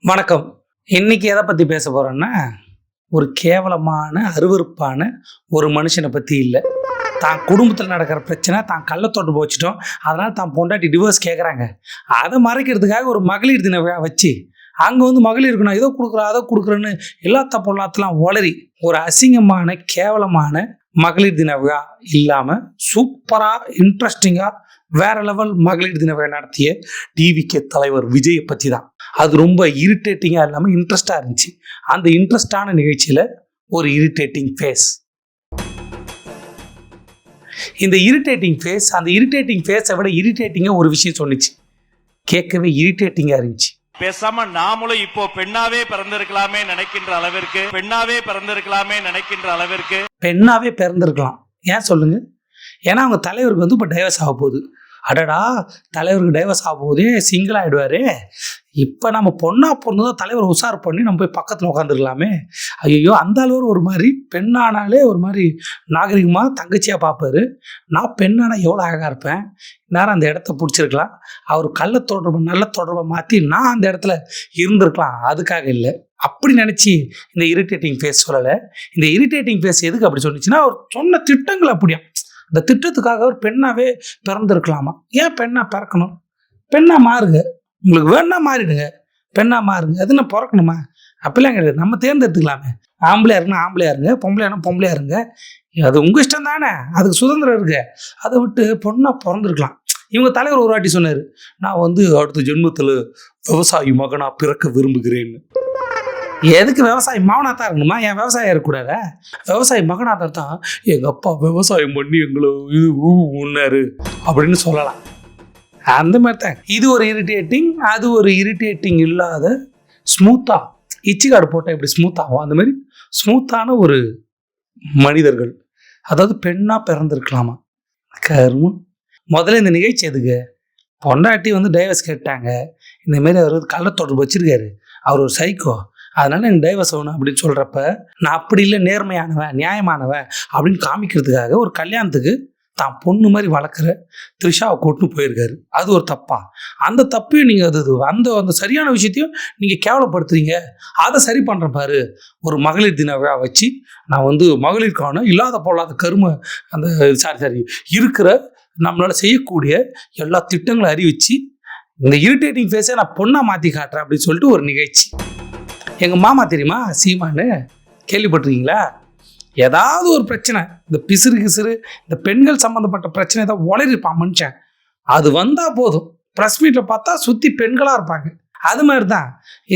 வணக்கம். இன்னைக்கு எதை பத்தி பேச போறோம்னா, ஒரு கேவலமான, அருவருப்பான ஒரு மனுஷன பத்தி இல்ல. தான் குடும்பத்துல நடக்கிற பிரச்சனை, தான் கள்ள தொடர்பு வச்சுட்டோம். அதனால தான் பொண்டாட்டி டிவோர்ஸ் கேட்குறாங்க. அத மறைக்கிறதுக்காக ஒரு மகளிர் தின விழா வச்சு, அங்க வந்து மகளிருக்கு நான் இத குடுக்குறேன், அத குடுக்குறேன்னு எல்லாத்த பொல்லாத்தலாம் ஒளறி, ஒரு அசிங்கமான, கேவலமான மகளிர் தின விழா இல்லாம, சூப்பரா, இன்ட்ரஸ்டிங்கா வேற லெவல் மகளிர் தின விழா நடத்திய டிவிகே தலைவர் விஜயை பத்தி தான். அது ரொம்ப இரிட்டேட்டிங்கா இல்லாம இன்ட்ரெஸ்டா இருந்துச்சு. அந்த இன்ட்ரெஸ்டான நிகழ்ச்சியில ஒரு இரிட்டேட்டிங் ஃபேஸ். இந்த அந்த இரிட்டேட்டிங் ஃபேஸை விட இரிட்டேட்டிங்கா ஒரு விஷயம் சொன்னிச்சு. கேட்கவே இரிட்டேட்டிங்கா இருந்துச்சு. பேசாம நாமளும் இப்போ பெண்ணாவே பிறந்திருக்கலாமே நினைக்கின்ற அளவிற்கு பெண்ணாவே பிறந்திருக்கலாம். ஏன் சொல்லுங்க? ஏன்னா அவங்க தலைவருக்கு வந்து இப்போ டைவர்ஸ் ஆக போகுது. அடடா, தலைவருக்கு டைவர்ஸ் ஆக போகுதே, சிங்கிள் ஆகிடுவாரு. இப்போ நம்ம பொண்ணா பொண்ணு தலைவர் உஷார் பண்ணி நம்ம போய் பக்கத்தில் உட்காந்துருக்கலாமே. ஐயோ, அந்த அளவு ஒரு மாதிரி பெண்ணானாலே ஒரு மாதிரி நாகரிகமாக தங்கச்சியாக பார்ப்பாரு. நான் பெண்ணானா எவ்வளோ அழகாக இருப்பேன். நேரம் அந்த இடத்த பிடிச்சிருக்கலாம். அவர் நல்ல தொடர்பை மாற்றி நான் அந்த இடத்துல இருந்திருக்கலாம். அதுக்காக இல்லை, அப்படி நினச்சி இந்த இரிட்டேட்டிங் ஃபேஸ் சொல்லலை. இந்த இரிட்டேட்டிங் ஃபேஸ் எதுக்கு அப்படி சொன்னிச்சுன்னா, அவர் சொன்ன திட்டங்கள் அப்படியா. அந்த திட்டத்துக்காக ஒரு பெண்ணாவே பிறந்திருக்கலாமா? ஏன் பெண்ணா பிறக்கணும்? பெண்ணா மாறுங்க, உங்களுக்கு வேணா மாறிடுங்க, பெண்ணா மாறுங்க. அது நான் பிறக்கணுமா? அப்படிலாம் கிடையாது. நம்ம தேர்ந்தெடுத்துக்கலாமே. ஆம்பளையா இருக்குன்னா ஆம்பளையா இருங்க, பொம்பளையானா பொம்பளையா இருங்க. அது உங்கள் இஷ்டம் தானே, அதுக்கு சுதந்திரம் இருக்கு. அதை விட்டு பொண்ணா பிறந்திருக்கலாம். இவங்க தலைவர் ஒரு வாட்டி சொன்னார், நான் வந்து அடுத்த ஜென்மத்தில் விவசாயி மகனா பிறக்க விரும்புகிறேன்னு. எதுக்கு விவசாயி மகனாக தான் இருக்கணுமா? ஏன் விவசாயம் இருக்கக்கூடாத? விவசாயி மகனாக தான் எங்கள் அப்பா விவசாயம் பண்ணி எங்களை இது உண்ணாரு அப்படின்னு சொல்லலாம். அந்த மாதிரி தான் இது ஒரு இரிட்டேட்டிங், அது ஒரு இரிட்டேட்டிங் இல்லாத ஸ்மூத்தாக இச்சி கார்டு போட்டால் எப்படி ஸ்மூத் ஆகும், அந்த மாதிரி ஸ்மூத்தான ஒரு மனிதர்கள். அதாவது பெண்ணாக பிறந்திருக்கலாமா? கருமம். முதல்ல இந்த நிகழ்ச்சி எதுக்கு? பொண்டாட்டி வந்து டைவர்ஸ் கேட்டாங்க. இந்தமாரி அவர் வந்து கள்ள தொடர்பு வச்சிருக்காரு, அவர் ஒரு சைக்கோ, அதனால எனக்கு டைவர்ஸ் ஆகணும் அப்படின்னு சொல்கிறப்ப, நான் அப்படி இல்லை, நேர்மையானவன், நியாயமானவன் அப்படின்னு காமிக்கிறதுக்காக ஒரு கல்யாணத்துக்கு தான் பொண்ணு மாதிரி வளர்க்குற த்ரிஷாவை கூட்டுன்னு போயிருக்காரு. அது ஒரு தப்பா? அந்த தப்பையும் நீங்கள் அந்த சரியான விஷயத்தையும் நீங்கள் கேவலப்படுத்துறீங்க. அதை சரி பண்ணுற பாரு. ஒரு மகளிர் தின விழா வச்சு நான் வந்து மகளிருக்கான இல்லாத பொல்லாத கருமை அந்த இருக்கிற நம்மளால் செய்யக்கூடிய எல்லா திட்டங்களும் அறிவிச்சு இந்த இரிட்டேட்டிங் ஃபேஸை நான் பொண்ணாக மாற்றி காட்டுறேன் அப்படின்னு சொல்லிட்டு ஒரு நிகழ்ச்சி. எங்கள் மாமா தெரியுமா, சீமானு, கேள்விப்பட்டிருக்கீங்களா? ஏதாவது ஒரு பிரச்சனை, இந்த பிசிறு இந்த பெண்கள் சம்மந்தப்பட்ட பிரச்சனை ஏதாவது உளறிப்பான் மனுஷன். அது வந்தால் போதும், ப்ரெஸ் மீட்டில் பார்த்தா சுற்றி பெண்களாக இருப்பாங்க. அது மாதிரி தான்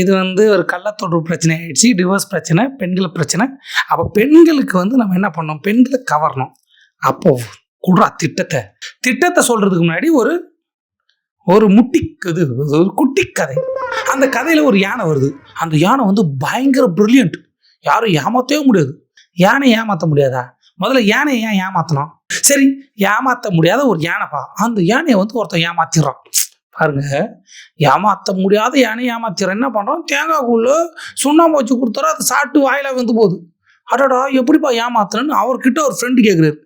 இது வந்து ஒரு கள்ளத்தொடர்பு பிரச்சனை ஆகிடுச்சு, டிவோர்ஸ் பிரச்சனை, பெண்கள் பிரச்சனை. அப்போ பெண்களுக்கு வந்து நம்ம என்ன பண்ணோம்? பெண்களை கவரணும். அப்போது குடுறா திட்டத்தை சொல்கிறதுக்கு முன்னாடி ஒரு குட்டி கதை. அந்த கதையில் ஒரு யானை வருது. அந்த யானை வந்து பயங்கர பிரில்லியன்ட், யாரும் ஏமாற்றவே முடியாது. யானை ஏமாற்ற முடியாதா? முதல்ல யானையை ஏன் ஏமாற்றணும்? சரி, ஏமாற்ற முடியாத ஒரு யானைப்பா, அந்த யானையை வந்து ஒருத்தன் ஏமாத்திடுறான். பாருங்க, ஏமாற்ற முடியாத யானையை ஏமாத்திடுறான். என்ன பண்ணுறோம்? தேங்காய்க்குள்ள சுண்ணாம்பு வச்சு கொடுத்தாரோ, அதை சாப்பிட்டு வாயில வந்து போகுது. அடடா, எப்படிப்பா ஏமாத்துறேன்னு அவர்கிட்ட ஒரு ஃப்ரெண்டு கேட்குறாரு.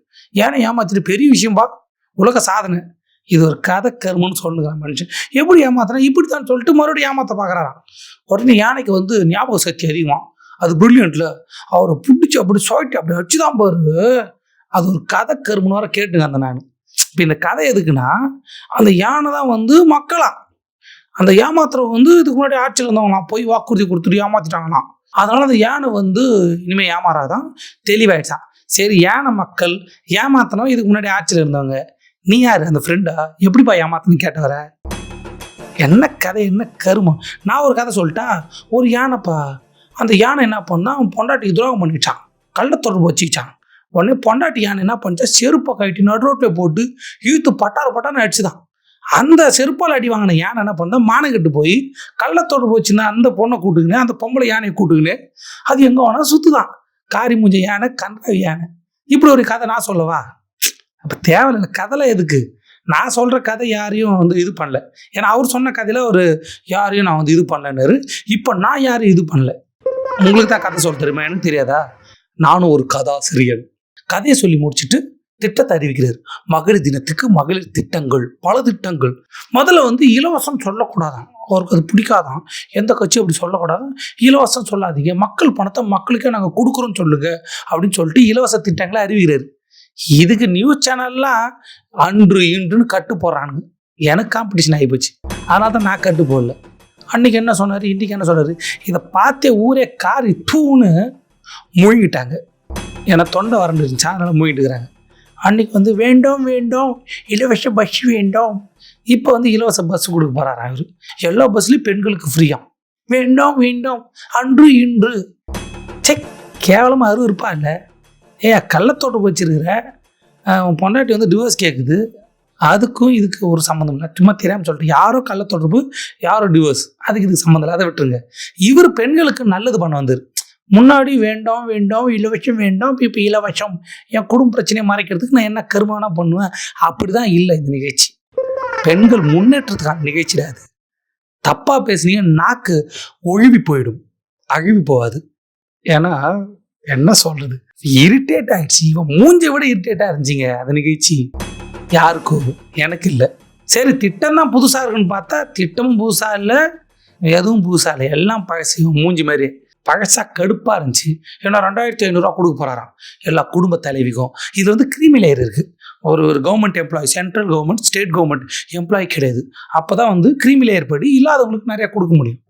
யானை ஏமாத்திட்டு பெரிய விஷயம்பா, உலக சாதனை. இது ஒரு கதை கருமன்னு சொல்லுகிறான் மனுஷன். எப்படி ஏமாத்துறேன்? இப்படித்தான் சொல்லிட்டு மறுபடியும் ஏமாற்ற பார்க்குறாராம். உடனே யானைக்கு வந்து ஞாபக சக்தி அதிகமாக, அது பிரில்லியன்ட்ல அவரை பிடிச்சி அப்படி சொல்லிட்டு அப்படி வச்சுதான் பாரு. அது ஒரு கதை கருமன்னு வர கேட்டுங்க அந்த நான். இப்போ இந்த கதை எதுக்குன்னா, அந்த யானை தான் வந்து அந்த ஏமாத்துறவங்க வந்து இதுக்கு முன்னாடி ஆட்சியில் இருந்தவங்களாம், போய் வாக்குறுதி கொடுத்துட்டு ஏமாத்திட்டாங்களாம். அதனால அந்த யானை வந்து இனிமேல் ஏமாறாதான் தெளிவாயிடுச்சான். சரி, யானை மக்கள் ஏமாத்தணும், இதுக்கு முன்னாடி ஆட்சியில் இருந்தவங்க. நீ யாரு? அந்த ஃப்ரெண்டா? எப்படிப்பா ஏமாத்தணும்னு கேட்டவர? என்ன கதை, என்ன கருமம். நான் ஒரு கதை சொல்லிட்டா, ஒரு யானைப்பா, அந்த யானை என்ன பண்ணா, அவன் பொண்டாட்டிக்கு துரோகம் பண்ணிட்டான், கள்ள தொடர்பு வச்சுக்கிச்சான். உடனே பொண்டாட்டி யானை என்ன பண்ணிச்சா, செருப்பை கட்டி நடு ரோட்டில் போட்டு இழுத்து பட்டான்னு அடிச்சுதான். அந்த செருப்பால் அடி வாங்கின யானை என்ன பண்ணா, மானக்கட்டு போய் கள்ள தொடர்பு வச்சுன்னா அந்த பொண்ணை கூட்டுக்கினேன், அந்த பொம்பளை யானையை கூட்டுக்கினேன், அது எங்கே வேணா சுற்றுதான். காரி மூஞ்ச யானை, கன்றாவி யானை. இப்படி ஒரு கதை நான் சொல்லவா? அப்போ தேவையில்லை கதைலாம் எதுக்கு? நான் சொல்கிற கதை யாரையும் வந்து இது பண்ணல. ஏன்னா அவர் சொன்ன கதையில் ஒரு யாரையும் நான் வந்து இது பண்ணலன்னாரு. இப்போ நான் யாரும் இது பண்ணல. உங்களுக்கு தான் கதை சொல்ல தெரியுமா? எனக்கு தெரியாதா? நானும் ஒரு கதாசிரியர். கதையை சொல்லி முடிச்சுட்டு திட்டத்தை அறிவிக்கிறார். மகளிர் தினத்துக்கு மகளிர் திட்டங்கள், பல திட்டங்கள். முதல்ல வந்து இலவசம் சொல்லக்கூடாதான். அவருக்கு அது பிடிக்காதான். எந்த கட்சியும் அப்படி சொல்லக்கூடாது, இலவசம் சொல்லாதீங்க, மக்கள் பணத்தை மக்களுக்கே நாங்கள் கொடுக்குறோன்னு சொல்லுங்க அப்படின்னு சொல்லிட்டு இலவச திட்டங்களை அறிவிக்கிறாரு. இதுக்கு நியூஸ் சேனல்லாம் அன்று இன்றுன்னு கட்டு போடுறானுங்க. எனக்கு காம்படிஷன் ஆகிப்போச்சு, அதனால தான் நான் கட்டு போடல. அன்றைக்கி என்ன சொன்னார், இன்றைக்கி என்ன சொன்னார், இதை பார்த்தே ஊரே காரி தூன்னு மூழ்கிட்டாங்க. ஏன்னா தொண்டை வறண்டுருந்துச்சு, அதனால் மூழ்கிட்டுக்கிறாங்க. அன்றைக்கி வந்து வேண்டும் வேண்டும் இலவச பஸ் வேண்டும், இப்போ வந்து இலவச பஸ் கொடுக்க போகிறாரு அவர். எல்லா பஸ்லேயும் பெண்களுக்கு ஃப்ரீயாக வேண்டும் வேண்டும் அன்று இன்று. செக் கேவலமாக அரு இருப்பா இல்லை. கள்ளத்தோட்டம் வச்சுருக்கிற பொண்டாட்டி வந்து டிவோர்ஸ் கேட்குது, அதுக்கும் இதுக்கு ஒரு சம்மந்தம் இல்லை. சும்மா தெரியாமல் சொல்லிட்டு யாரோ கள்ளத்தொடர்பு யாரோ டிவோர்ஸ், அதுக்கு இதுக்கு சம்மந்தம் இல்லை, அதை விட்டுருங்க. இவர் பெண்களுக்கு நல்லது பண்ண வந்தார். முன்னாடி வேண்டாம் வேண்டாம் இலவசம் வேண்டாம், இப்போ இலவசம், என் குடும்ப பிரச்சனையை மறைக்கிறதுக்கு நான் என்ன கருமானா பண்ணுவேன். அப்படி தான் இல்லை இந்த நிகழ்ச்சி. பெண்கள் முன்னேற்றத்துக்கான நிகழ்ச்சி அது. தப்பாக பேசுனீங்க நாக்கு ஒழுவி போயிடும், அழுவி போகாது. ஏன்னா என்ன சொல்கிறது, இரிட்டேட் ஆகிடுச்சு. இவன் மூஞ்சை விட இரிட்டேட்டாக இருந்துச்சிங்க அந்த நிகழ்ச்சி. யாருக்கும், எனக்கு இல்லை. சரி திட்டம் தான் புதுசாக இருக்குன்னு பார்த்தா திட்டமும் புதுசாக இல்லை, எதுவும் புதுசாக இல்லை, எல்லாம் பழசு. மூஞ்சி மாதிரி பழசாக கடுப்பாக இருந்துச்சு. ஏன்னா 2500 கொடுக்க போகிறாராம் எல்லா குடும்ப தலைவிக்கும். இது வந்து கிரீமி லேயர் இருக்குது. ஒரு government employee, central government state government employee கிடையாது. அப்போ தான் வந்து கிரீமி லேயர் படி இல்லாதவங்களுக்கு நிறையா கொடுக்க முடியும்.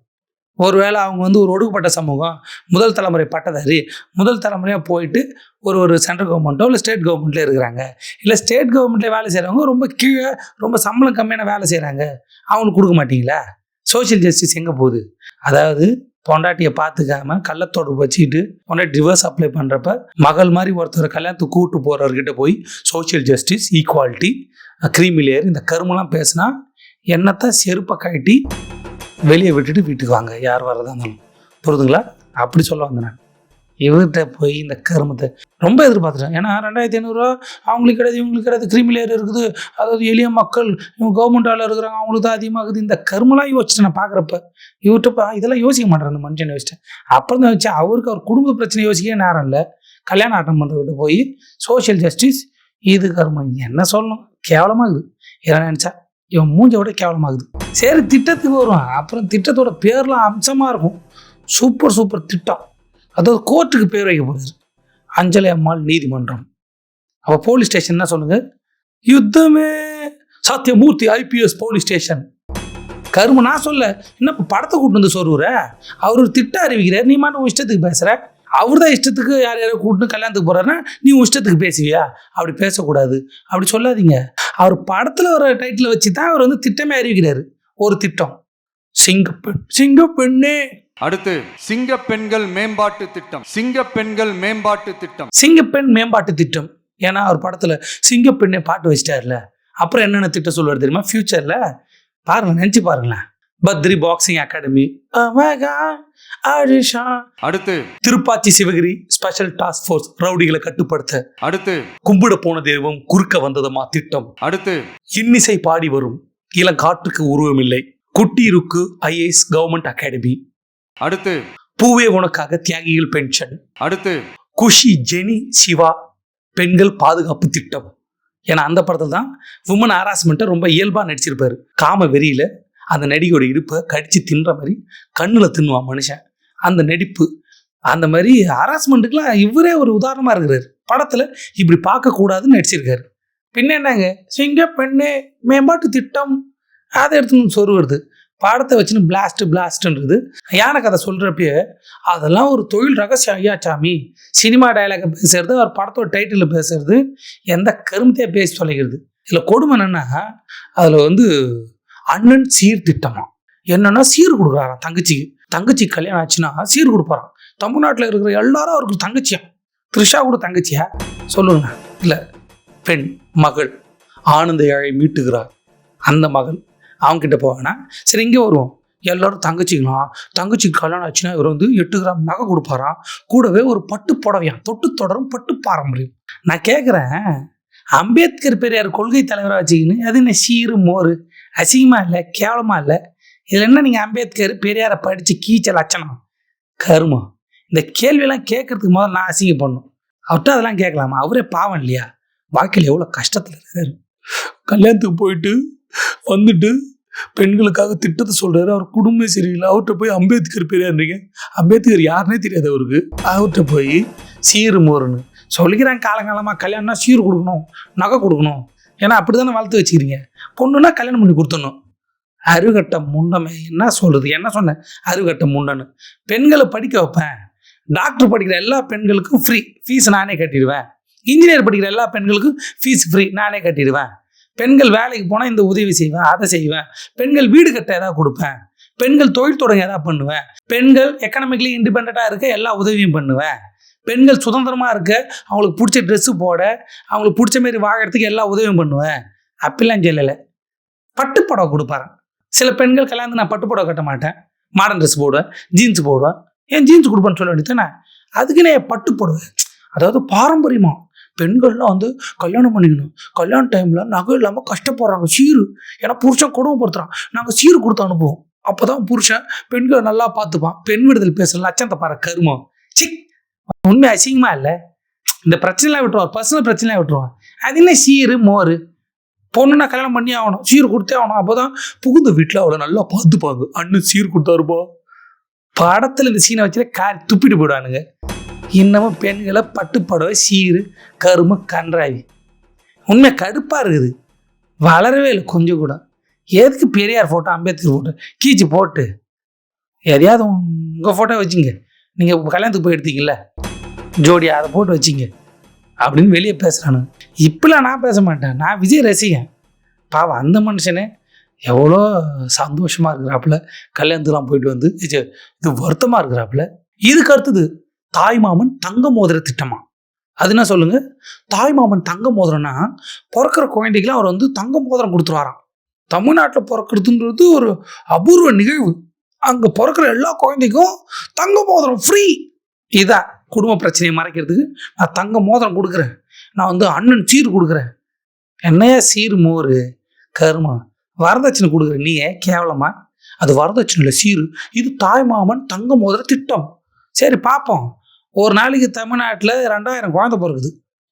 ஒருவேளை அவங்க வந்து ஒரு ஒடுக்கப்பட்ட சமூகம், முதல் தலைமுறை பட்டதாரி, முதல் தலைமுறையாக போயிட்டு ஒரு சென்ட்ரல் கவர்மெண்ட்டோ இல்லை ஸ்டேட் கவர்மெண்ட்டில் இருக்கிறாங்க, இல்லை ஸ்டேட் கவர்மெண்ட்டில் வேலை செய்கிறவங்க ரொம்ப கீழே ரொம்ப சம்பளம் கம்மியான வேலை செய்கிறாங்க, அவங்களுக்கு கொடுக்க மாட்டீங்களா? சோஷியல் ஜஸ்டிஸ் எங்கே போகுது? அதாவது பொண்டாட்டியை பார்த்துக்காம கள்ளத்தொடர்பு வச்சுக்கிட்டு பொண்டாட்டி டிவோர்ஸ் அப்ளை பண்ணுறப்ப மகள் மாதிரி ஒருத்தர் கல்யாணத்துக்கு கூப்பிட்டு போகிறவர்கிட்ட போய் social justice, equality, creamy layer இந்த கருமெல்லாம் பேசினா என்னத்தான் செருப்பை கட்டி வெளியே விட்டுட்டு வீட்டுக்கு வாங்க, யார் வர்றதா இருந்தாலும். புரியுதுங்களா? அப்படி சொல்ல வந்தேன் நான். இவர்கிட்ட போய் இந்த கருமத்தை ரொம்ப எதிர்பார்த்துட்டேன். ஏன்னா 2500 அவங்களுக்கு கிடையாது, இவங்களுக்கு கிடையாது, கிரீமி லேயர் இருக்குது, அதாவது எளிய மக்கள் இவங்க கவர்மெண்ட் வேலை இருக்கிறாங்க, அவங்களுக்கு தான் அதிகமாகுது. இந்த கருமெல்லாம் யோசிச்சுட்டு நான் பார்க்குறப்ப இவர்கிட்ட இதெல்லாம் யோசிக்க மாட்டேன் அந்த மனுஷனை யோசிச்சேன். அப்புறம் தான் வச்சு அவருக்கு அவர் குடும்ப பிரச்சனை யோசிக்கவே நேரம் இல்லை. கல்யாணம் அட்டன் பண்ணுறவர்கிட்ட போய் சோஷியல் ஜஸ்டிஸ் இது கருமம் என்ன சொல்லணும், கேவலமாகுது. என்ன நினச்சா இவன் மூஞ்சோட கேவலமாகுது. சரி திட்டத்துக்கு வருவான். அப்புறம் திட்டத்தோட பேர்லாம் அம்சமாக இருக்கும். சூப்பர் சூப்பர் திட்டம். அதாவது கோர்ட்டுக்கு பேர் வைக்க போகிறாரு, அஞ்சலி அம்மாள் நீதிமன்றம். அப்போ போலீஸ் ஸ்டேஷன் என்ன சொல்லுங்க, யுத்தமே சத்தியமூர்த்தி ஐபிஎஸ் போலீஸ் ஸ்டேஷன். கரும நான் சொல்ல என்ன இப்போ படத்தை கூட்டு வந்து சொல்லுற, அவர் ஒரு திட்டம் அறிவிக்கிறார், நீ மாட்டும் இஷ்டத்துக்கு பேசுகிற. அவர் தான் இஷ்டத்துக்கு யார் யாரும் கூப்பிட்டு கல்யாணத்துக்கு போகிறாருன்னா நீ இஷ்டத்துக்கு பேசுவியா? அப்படி பேசக்கூடாது, அப்படி சொல்லாதீங்க. அவர் படத்தில் ஒரு டைட்டில் வச்சு தான் அவர் வந்து திட்டமே அறிவிக்கிறாரு. ஒரு திட்டம் சிங்கப்பெண், சிங்கப்பெண்ணே. அடுத்து சிங்கப்பெண்கள் மேம்பாட்டு திட்டம், சிங்கப்பெண்கள் மேம்பாட்டு திட்டம், சிங்கப்பெண் மேம்பாட்டு திட்டம். ஏன்னா அவர் படத்தில் சிங்கப்பெண்ணே பாட்டு வச்சிட்டார்ல, அப்புறம் என்னென்ன திட்டம் சொல்லுவார் தெரியுமா ஃபியூச்சரில்? பாருங்க, நினச்சி பாருங்களேன். பத்ரி பாக்ஸிங் அகாடமி, அடுத்து Thiruppachi Sivagiri special task force ரவுடிகளை கட்டுப்படுத்த, அடுத்து கும்பிட போன தெய்வம் குறுக்க வந்ததமா திட்டம், அடுத்து இன்னிசை பாடி வரும் இளங்காற்றுக்கு உருவமில்லை குட்டிருக்கு ஐஏஎஸ் கவர்மெண்ட் அகாடமி, அடுத்து பூவே உனக்காக தியாகிகள் பென்ஷன், அடுத்து குஷி ஜெனி சிவா பெண்கள் பாதுகாப்பு திட்டம். ஏன்னா அந்த படத்தில் தான் உமன் ஹராஸ்மெண்ட்டை ரொம்ப இயல்பாக நடிச்சிருப்பாரு. காம வெறியில் அந்த நடிகையோட இடுப்பை கடிச்சு தின்ற மாதிரி கண்ணில் தின்னுவான் மனுஷன். அந்த நடிப்பு அந்த மாதிரி ஹராஸ்மெண்ட்டுக்கெலாம் இவரே ஒரு உதாரணமாக இருக்கிறார். படத்தில் இப்படி பார்க்கக்கூடாதுன்னு நடிச்சிருக்காரு. பின்ன என்னங்க சிங்கப்பெண்ணே மேம்பாட்டு திட்டம், அதை எடுத்துன்னு சொருவது படத்தை வச்சுன்னு பிளாஸ்ட்ன்றது. யானை கதை சொல்கிறப்பயே அதெல்லாம் ஒரு தொழில் ரகசியம் ஐயா சாமி. சினிமா டைலாக பேசுறது, அவர் படத்தோட டைட்டிலில் பேசுறது, எந்த கருமத்தையாக பேசி தொலைகிறது. இதில் கொடுமை என்னென்னா அதில் வந்து அண்ணன் சீர்திட்டமா என்னன்னா சீர் கொடுக்குறாராம் தங்கச்சிக்கு கல்யாணம் ஆச்சுன்னா சீர் கொடுப்பாராம். தமிழ்நாட்டில் இருக்கிற எல்லாரும் அவருக்கு தங்கச்சியா, த்ரிஷா கூட தங்கச்சியா சொல்லுங்க. இல்லை பெண் மகள் ஆனந்த ஏழை மீட்டுகிறார், அந்த மகள் அவங்ககிட்ட போவேன்னா சரி இங்கே வருவோம். எல்லோரும் தங்கச்சிக்கு கல்யாணம் ஆச்சுன்னா இவர் வந்து 8 கிராம் நகை கொடுப்பாராம், கூடவே ஒரு பட்டு புடவையாம், தொட்டு தொடரும் பட்டு பாரம்பரியம். நான் கேட்குறேன், அம்பேத்கர் பெரியார் கொள்கை தலைவராக வச்சுக்கின்னு அது என்ன சீரு மோறு அசிங்கமாக இல்லை, கேவலமாக இல்லை? இதில் என்ன நீங்கள் அம்பேத்கர் பெரியாரை படித்து கீச்ச லட்சணம் கருமா? இந்த கேள்வியெல்லாம் கேட்கறதுக்கு முதல்ல நான் அசிங்கம் பண்ணணும். அவர்கிட்ட அதெல்லாம் கேட்கலாமா? அவரே பாவம் இல்லையா? வாழ்க்கையில் எவ்வளோ கஷ்டத்தில் இருக்கிறாரு. கல்யாணத்துக்கு போயிட்டு வந்துட்டு பெண்களுக்காக திட்டத்தை சொல்கிறாரு. அவர் குடும்பமே சரியில்லை. அவர்கிட்ட போய் அம்பேத்கர் பெரியாருன்றீங்க. அம்பேத்கர் யாருன்னே தெரியாது அவருக்கு. அவர்கிட்ட போய் சீரு மோருன்னு சொல்லிக்கிறாங்க. காலங்காலமாக கல்யாணம்னா சீர் கொடுக்கணும், நகை கொடுக்கணும். ஏன்னா அப்படி தானே வளர்த்து வச்சுக்கிறீங்க. பொண்ணுன்னா கல்யாணம் பண்ணி கொடுத்துடணும். அருகட்ட முண்டமே என்ன சொல்கிறது? என்ன சொன்னேன்? அருகட்ட முண்டன்னு. பெண்களை படிக்க வைப்பேன். டாக்டர் படிக்கிற எல்லா பெண்களுக்கும் ஃப்ரீ ஃபீஸ் நானே கட்டிடுவேன். இன்ஜினியர் படிக்கிற எல்லா பெண்களுக்கும் ஃபீஸ் ஃப்ரீ நானே கட்டிடுவேன். பெண்கள் வேலைக்கு போனால் இந்த உதவி செய்வேன், அதை செய்வேன். பெண்கள் வீடு கட்ட ஏதாவது கொடுப்பேன். பெண்கள் தொழில் தொடங்க ஏதாவது பண்ணுவேன். பெண்கள் எக்கனாமிக்கலி இண்டிபெண்ட்டாக இருக்க எல்லா உதவியும் பண்ணுவேன். பெண்கள் சுதந்திரமாக இருக்க, அவங்களுக்கு பிடிச்ச ட்ரெஸ்ஸு போட, அவங்களுக்கு பிடிச்ச மாரி வாழறதுக்கு எல்லா உதவியும் பண்ணுவேன். அப்படிலாம் சொல்லலை. பட்டுப்புடவை கொடுப்பாரு. சில பெண்கள் கல்யாணத்துக்கு நான் பட்டுப்புடவை கட்ட மாட்டேன், மாடர்ன் ட்ரெஸ் போடுவேன், ஜீன்ஸ் போடுவேன். ஏன் ஜீன்ஸ் கொடுப்பேன்னு சொல்ல வேண்டியதானே? அதுக்குன்னே பட்டுப்புடவை. அதாவது பாரம்பரியமாக பெண்கள்லாம் வந்து கல்யாணம் பண்ணிக்கணும். கல்யாண டைமில் நகை இல்லாமல் கஷ்டப்படுறாங்க. சீரு, ஏன்னா புருஷன் கொடுமைப்படுத்துறான். நாங்கள் சீரு கொடுத்து அனுப்புவோம். அப்போ தான் புருஷன் பெண்களை நல்லா பார்த்துப்பான். பெண் விடுதல் பேசல லட்சத்தை பாரு கருமம். சிக், உண்மை அசிங்கமாக இல்லை? இந்த பிரச்சனைலாம் விட்டுருவார், பர்சனல் பிரச்சனைலாம் விட்டுருவான். அது என்ன சீரு மோர்? பொண்ணுன்னா கல்யாணம் பண்ணி ஆகணும், சீர் கொடுத்தே ஆகணும். அப்போ தான் புகுந்த வீட்டில் அவளை நல்லா பார்த்துப்பாங்க. அண்ணன் சீர் கொடுத்தாருப்பா. படத்தில் இந்த சீனை வச்சுட்டு காரி துப்பிட்டு போயிடுவானுங்க. இன்னமும் பெண்களை பட்டுப்படவை சீரு கரும கன்றாவி. உண்மை கடுப்பாக இருக்குது. வளரவே இல்லை கொஞ்சம் கூட. எதுக்கு பெரியார் ஃபோட்டோ அம்பேத்கர் ஃபோட்டோ கீச்சு போட்டு எதையாவது உங்கள் ஃபோட்டோ வச்சுங்க. நீங்கள் கல்யாணத்துக்கு போய் எடுத்தீங்கல்ல ஜோடியா, அதை போட்டு வச்சிங்க அப்படின்னு வெளியே பேசுகிறானு. இப்பெல்லாம் நான் பேச மாட்டேன். நான் விஜய் ரசிகன். பாவம் அந்த மனுஷனே எவ்வளோ சந்தோஷமாக இருக்கிறாப்புல. கல்யாணத்துலாம் போயிட்டு வந்து இது வருத்தமாக இருக்கிறாப்புல. இதுக்கு அடுத்தது தாய்மாமன் தங்க மோதிர திட்டமா? அது என்ன சொல்லுங்க? தாய்மாமன் தங்க மோதிரம்னா பிறக்கிற குழந்தைக்கெல்லாம் அவர் வந்து தங்க மோதிரம் கொடுத்துருவாராம். தமிழ்நாட்டில் பிறக்கிறதுன்றது ஒரு அபூர்வ நிகழ்வு. அங்கே பிறக்கிற எல்லா குழந்தைக்கும் தங்க மோதிரம் ஃப்ரீ. இதான் குடும்ப பிரச்சனையை மறைக்கிறதுக்கு நான் தங்க மோதிரம் கொடுக்குறேன், நான் வந்து அண்ணன் சீர் கொடுக்குறேன். என்னையா சீர் மோர் கருமா? வரதட்சணை கொடுக்குற நீ கேவலமா? அது வரதட்சணை இல்லை, சீர். இது தாய்மாமன் தங்க மோதிர திட்டம். சரி பார்ப்போம். ஒரு நாளைக்கு தமிழ்நாட்டில் 2000 குழந்தை பிறகுது.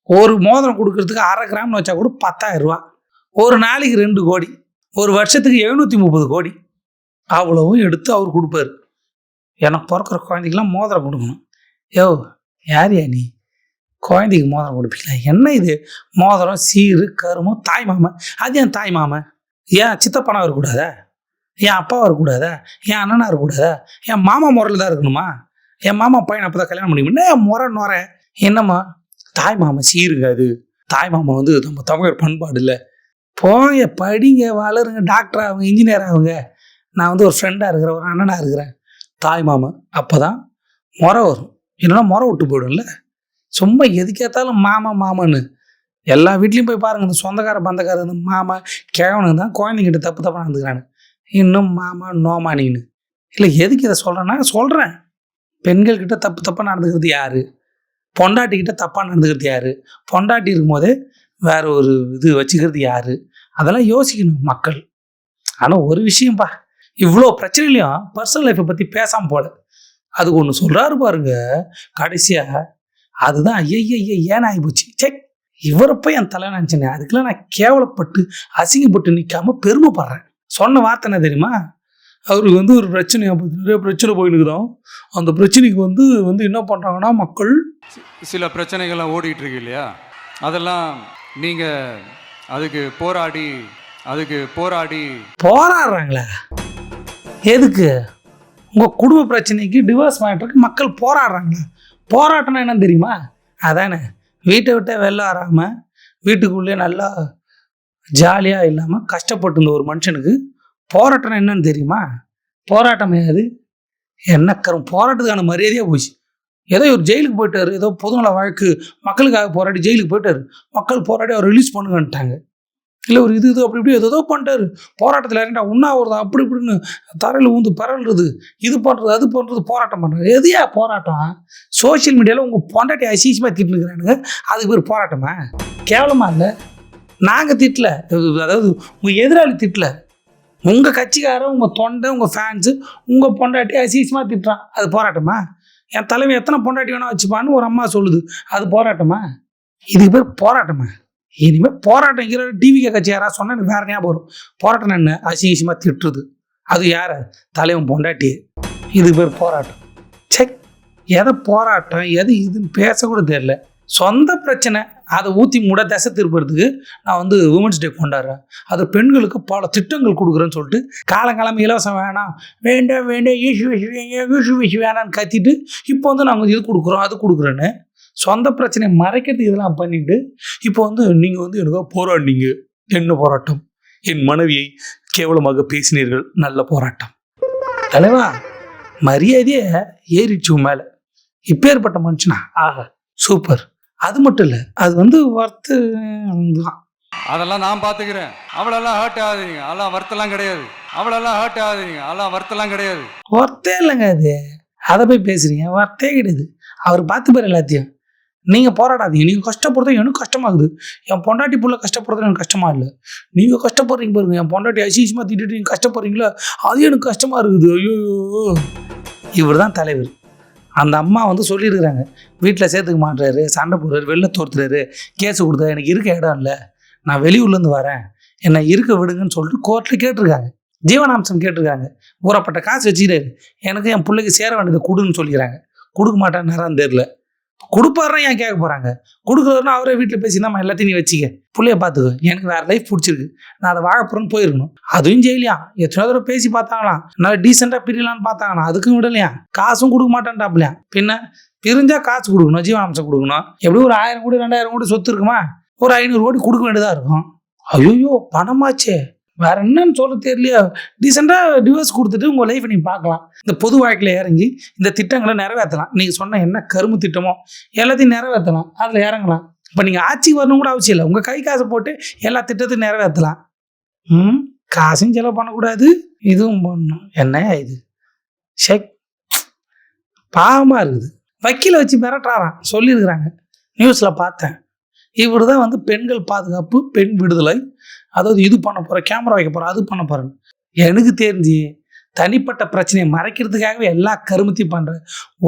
ஒரு மோதிரம் கொடுக்கறதுக்கு 1/2 கிராம்னு வச்சா கூட 10,000 ரூபா. ஒரு நாளைக்கு 2 கோடி, ஒரு வருஷத்துக்கு 730 கோடி. அவ்வளவும் எடுத்து அவர் கொடுப்பாரு. எனக்கு பிறக்கிற குழந்தைக்கெல்லாம் மோதிரம் கொடுக்கணும். யோ யார் நீ? குழந்தைக்கு மோதிரம் கொடுப்பீங்களா? என்ன இது மோதிரம் சீரு கருமம் தாய்மாமன்? அது ஏன் தாய்மாமன்? ஏன் சித்தப்பனா இருக்கக்கூடாதா? என் அப்பா வரக்கூடாதா? என் அண்ணனா இருக்கக்கூடாதா? என் மாமா முறையில் தான் இருக்கணுமா? என் மாமா பையன் அப்போ தான் கல்யாணம் பண்ணிக்கணும். என்ன முறை என்னம்மா தாய் மாமா சீருங்க? அது தாய் மாமா வந்து நம்ம தமிழர் பண்பாடு இல்லை. போங்க படிங்க வளருங்க, டாக்டர் ஆகுங்க, இன்ஜினியர் ஆகுங்க. நான் வந்து ஒரு ஃப்ரெண்டாக இருக்கிறேன், ஒரு அண்ணனாக இருக்கிறேன். தாய் மாமா அப்போ தான் முறை வரும். இல்லைன்னா முறை விட்டு போய்டும்ல. சும்மா எதுக்கேற்றாலும் மாமா மாமான்னு எல்லா வீட்லேயும் போய் பாருங்கள். இந்த சொந்தக்கார பந்தக்கார இந்த மாமா கிழவனுங்க தான் குழந்தைங்கிட்ட தப்பு நடந்துக்கிறானு. இன்னும் மாமா நோமானின்னு இல்லை. எதுக்கு இதை சொல்கிறேன்னா சொல்கிறேன். பெண்கள்கிட்ட தப்பாக நடந்துக்கிறது யார்? பொண்டாட்டிக்கிட்ட தப்பாக நடந்துக்கிறது யார்? பொண்டாட்டி இருக்கும்போதே வேற ஒரு இது வச்சுக்கிறது யார்? அதெல்லாம் யோசிக்கணும் மக்கள். ஆனால் ஒரு விஷயம்ப்பா, இவ்வளோ பிரச்சனையிலையும் பர்சனல் லைஃப்பை பற்றி பேசாமல் போல. அதுக்கு ஒன்று சொல்கிறாரு பாருங்க கடைசியாக. அதுதான் ஏன் ஆகிப்போச்சு. செக் இவரை போய் என் தலை நினச்சினேன். அதுக்கெல்லாம் நான் கேவலப்பட்டு அசிங்கப்பட்டு நிற்காம பெருமைப்படுறேன். சொன்ன வார்த்தை என்ன தெரியுமா? அவருக்கு வந்து ஒரு பிரச்சனை, நிறைய பிரச்சனை போயினுக்குதான். அந்த பிரச்சனைக்கு வந்து என்ன பண்ணுறாங்கன்னா மக்கள் சில பிரச்சனைகள்லாம் ஓடிட்டு இருக்கு இல்லையா? அதெல்லாம் நீங்கள் அதுக்கு போராடுறாங்களா? எதுக்கு? உங்கள் குடும்ப பிரச்சனைக்கு டிவோர்ஸ் மேட்டருக்கு மக்கள் போராடுறாங்களா? போராட்டம்னா என்னன்னு தெரியுமா? அதானே வீட்டை விட்டே வெளில வராமல் வீட்டுக்குள்ளேயே நல்லா ஜாலியாக இல்லாமல் கஷ்டப்பட்டு இருந்த ஒரு மனுஷனுக்கு போராட்டம் என்னன்னு தெரியுமா? போராட்டம் அது என்ன போராட்டத்துக்கான மரியாதையாக போச்சு. ஏதோ ஒரு ஜெயிலுக்கு போயிட்டாரு, ஏதோ பொதுநல வழக்கு மக்களுக்காக போராடி ஜெயிலுக்கு போயிட்டாரு. மக்கள் போராடி அவர் ரிலீஸ் பண்ணுங்கன்ட்டாங்க. இல்லை ஒரு இது அப்படி இப்படி ஏதோ பண்ணிட்டாரு. போராட்டத்தில் இறங்கிட்டா உண்ணாவிரதம் அப்படி இப்படின்னு தரையில் ஊந்து பரவுறது, இது பண்ணுறது அது பண்ணுறது, போராட்டம் பண்ணுறது. எதையா போராட்டம்? சோசியல் மீடியாவில் உங்கள் பொண்டாட்டி அசிங்கமாக திட்டுனுக்குறானுங்க, அதுக்கு பேர் போராட்டமா? கேவலமாக இல்லை? நாங்கள் திட்டல, அதாவது உங்கள் எதிராளி திட்டல, உங்கள் கட்சிக்காரன், உங்கள் தொண்டை, உங்கள் ஃபேன்ஸு உங்கள் பொண்டாட்டி அசிங்கமாக திட்டுறான். அது போராட்டமா? என் தலைமை எத்தனை பொண்டாட்டி வேணா வச்சுப்பான்னு ஒரு அம்மா சொல்லுது, அது போராட்டமா? இதுக்கு பேர் போராட்டமா? இனிமேல் போராட்டங்கிற டிவிகே கட்சி யாராவது சொன்னா எனக்கு வேற ஞாபகம் வரும். போராட்டம் என்ன அசிங்கமாக திட்டுறது, அது யார தலைவன் பொண்டாட்டி, இது பேர் போராட்டம். செக் எதை போராட்டம் எது இதுன்னு பேசக்கூட தெரியல. சொந்த பிரச்சனை அதை ஊற்றி மூட திசை திருப்புறதுக்கு நான் வந்து உமன்ஸ் டே கொண்டாடுறேன், அது பெண்களுக்கு பல திட்டங்கள் கொடுக்குறேன்னு சொல்லிட்டு காலங்காலமாக இலவசம் வேணாம் வேண்டாம் வேண்டாம் ஈஷு வேணான்னு கத்திட்டு இப்போ வந்து நாங்கள் இது கொடுக்குறோம் அது கொடுக்குறேன்னு சொந்த பிரச்சனையை மறைக்கிறதுக்கு இதெல்லாம் பண்ணிட்டு இப்போ வந்து நீங்கள் வந்து எனக்கு போராடினீங்க. என்ன போராட்டம்? என் மனைவியை கேவலமாக பேசினீர்கள், நல்ல போராட்டம். தலைவா மரியாதையே ஏறிச்சு மேலே. இப்பேற்பட்ட மனுஷனா? ஆஹா சூப்பர். அது மட்டும் இல்லை, அது வந்து ஒர்த்து தான். அதெல்லாம் நான் பார்த்துக்கிறேன். அவளெல்லாம் ஹர்ட் ஆகாதீங்க, அதெல்லாம் வருத்தெல்லாம் கிடையாது. அவளெல்லாம் ஹர்ட் ஆகாதீங்க, அதெல்லாம் வருத்தெல்லாம் கிடையாது. ஒர்த்தே இல்லைங்க அது. அதை போய் பேசுறீங்க, ஒர்த்தே கிடையாது. அவர் பார்த்து பாரு எல்லாத்தையும். நீங்கள் போராடாதீங்க. நீங்கள் கஷ்டப்படுறது எனக்கு கஷ்டமாகுது. என் பொண்டாட்டி புள்ள கஷ்டப்படுறது எனக்கு கஷ்டமா இல்லை. நீங்கள் கஷ்டப்படுறீங்க பாருங்க. என் பொண்டாட்டி அசிங்கமாக திட்டிட்டு நீங்கள் கஷ்டப்படுறீங்களா, அது எனக்கு கஷ்டமாக இருக்குது. ஐயோ இவர் தான் தலைவர். அந்த அம்மா வந்து சொல்லியிருக்கிறாங்க, வீட்டில் சேர்த்துக்க மாட்டுறாரு, சண்டை போடுறாரு, வெளில தோர்த்துறாரு, கேஸு கொடுத்தா எனக்கு இருக்க இடம் இல்லை, நான் வெளியூர்லேருந்து வரேன், என்னை இருக்க விடுங்கன்னு சொல்லிட்டு கோர்ட்டில் கேட்டிருக்காங்க. ஜீவனாம்சம் கேட்டிருக்காங்க. ஊறப்பட்ட காசு வச்சுக்கிறாரு, எனக்கு என் பிள்ளைக்கு சேர வேண்டியதை கொடுன்னு சொல்லிக்கிறாங்க. கொடுக்க மாட்டேன் நேரம் தெரியல. கொடுப்பாருன்னா ஏன் கேட்க போகிறாங்க? கொடுக்குறதுனா அவரே வீட்டில் பேசி நம்ம எல்லாத்தையும் நீ வச்சுக்க, பிள்ளைய பார்த்துக்கோ, எனக்கு வேறு லைஃப் பிடிச்சிருக்கு, நான் அதை வாழப்போறேன்னு போயிருக்கணும். அதுவும் ஜெயிலியா எத்தனை தடவை பேசி பார்த்தாங்களாம், நல்லா டீசெண்டாக பிரியலான்னு பார்த்தாங்களாம், அதுக்கும் விடலையா. காசும் கொடுக்க மாட்டேன்டாப்லையா. பின்ன பிரிஞ்சா காசு கொடுக்கணும், ஜீவனாம்சம் கொடுக்கணும். எப்படி ஒரு 1000 கோடி 2000 கோடி சொத்து இருக்குமா, ஒரு 500 கோடி கொடுக்க வேண்டியதாக இருக்கும். ஐயோ பணமாச்சே, வேற என்னன்னு சொல்ல தெரியலையா. டீசெண்டாக டிவோர்ஸ் கொடுத்துட்டு உங்கள் லைஃப்பை நீங்கள் பார்க்கலாம். இந்த பொது வாழ்க்கையில் இறங்கி இந்த திட்டங்களை நிறைவேற்றலாம். நீங்கள் சொன்ன என்ன கரும்பு திட்டமோ எல்லாத்தையும் நிறைவேற்றலாம், அதில் இறங்கலாம். இப்போ நீங்கள் ஆட்சிக்கு வரணும் கூட அவசியம் இல்லை, உங்கள் கை காசை போட்டு எல்லா திட்டத்தையும் நிறைவேற்றலாம். காசும் செலவு பண்ணக்கூடாது, இதுவும் பண்ணணும். என்ன இது ஷேக், பாவமாக இருக்குது. வக்கீலை வச்சு மிரட்டுறாராம் சொல்லியிருக்கிறாங்க, நியூஸில் பார்த்தேன். இவர் தான் வந்து பெண்கள் பாதுகாப்பு, பெண் விடுதலை, அதாவது இது பண்ண போகிறேன், கேமரா வைக்க போகிறேன், அது பண்ண போகிறேன்னு. எனக்கு தெரிஞ்சு தனிப்பட்ட பிரச்சனையை மறைக்கிறதுக்காகவே எல்லா கருமத்தையும் பண்ணுற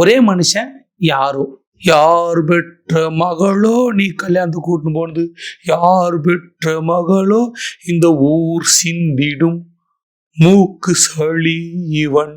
ஒரே மனுஷன் யாரோ. யார் பெற்ற மகளோ நீ கல்யாணத்துக்கு கூட்டின்னு போனது, யார் பெற்ற மகளோ இந்த ஊர் சிந்திடும் மூக்கு சளி இவன்.